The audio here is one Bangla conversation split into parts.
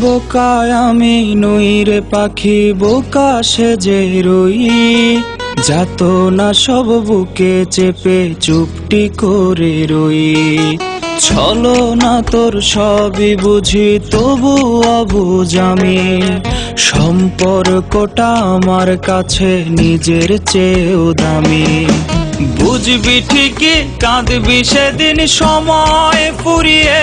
বোকায় আমি নই রে পাখি, বোকা সেজে রই। যাত না সব বুকে চেপে চুপটি করে রই। ছলো না তোর সবই বুঝি, তবু অবুঝ আমি। সম্পর্কটা আমার কাছে নিজের চেয়েও দামি। বুঝবি ঠিকই কাঁদবি সেদিন সময় ফুরিয়ে।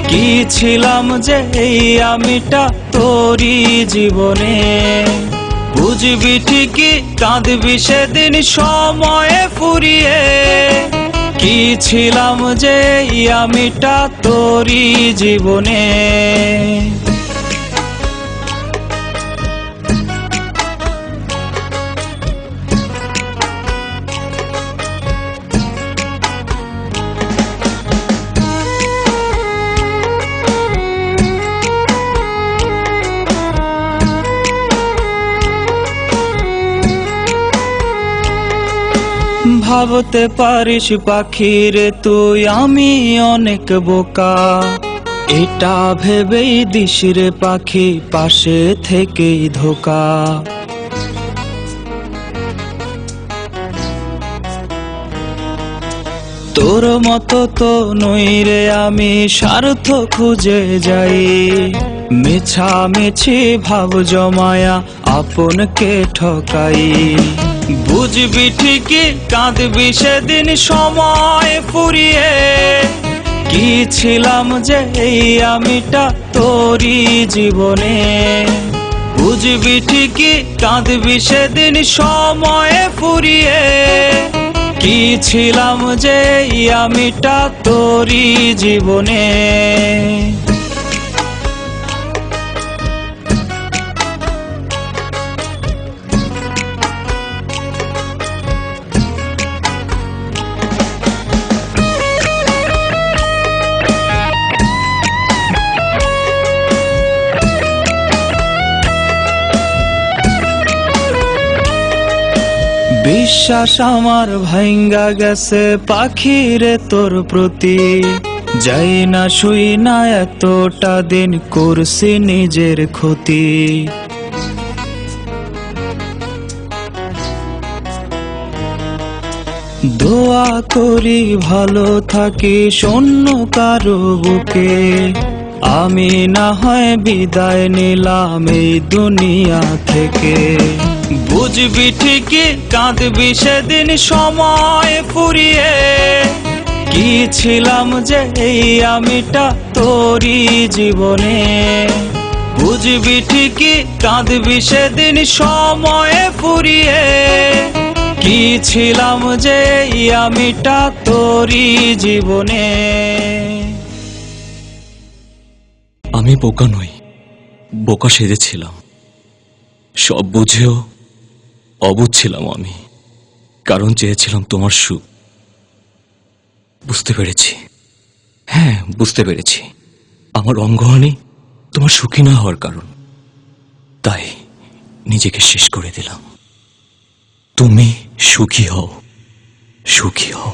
কি ছিলাম যে এই আমিটা তোরই জীবনে। বুঝবি ঠিকই কাঁদবি সেদিন সময় ফুরিয়ে। কি ছিলাম যে এই আমিটা তোরই জীবনে। ভাবতে পারিস পাখি রে তুই আমি অনেক বোকা। এটা ভেবেই দিস রে পাখি পাশে থেকেই ধোকা। তোর মতো তো নই রে আমি, স্বার্থ খুঁজে যাই। মেছামেছি ভাব জমায়া আপনকে ঠকাই। বুঝবি ঠিকই কাঁদবি সেদিন সময় ফুরিয়ে। কি ছিলাম যে এই আমিটা তোরই জীবনে। বুঝবি ঠিকই কাঁদবি সেদিন সময় ফুরিয়ে। কি ছিলাম যে এই আমিটা তোরই জীবনে। বিশ্বাস আমার ভাঙ্গা গেছে পাখি রে তোর প্রতি। যাই না শুই না এতটা দিন করছি নিজের ক্ষতি। দোয়া করি ভালো থাকি অন্য কারো বুকে। আমি না হয় বিদায় নিলাম এই দুনিয়া থেকে। বুঝবি ঠিকই কাঁদবি সেদিন সময় ফুরিয়ে। কি ছিলাম যে এই আমিটা তোরই জীবনে। বুঝবি ঠিকই কাঁদবি সেদিন সময় ফুরিয়ে। কি ছিলাম যে এই আমিটা তোরই জীবনে। আমি বোকা নই, বোকা সেজেছিলাম। সব বুঝেও অবুঝ ছিলাম আমি, কারণ চেয়েছিলাম তোমার সুখ। বুঝতে পেরেছি, হ্যাঁ বুঝতে পেরেছি, আমার অঙ্গহানি তোমার সুখী না হওয়ার কারণ। তাই নিজেকে শেষ করে দিলাম। তুমি সুখী হও, সুখী হও।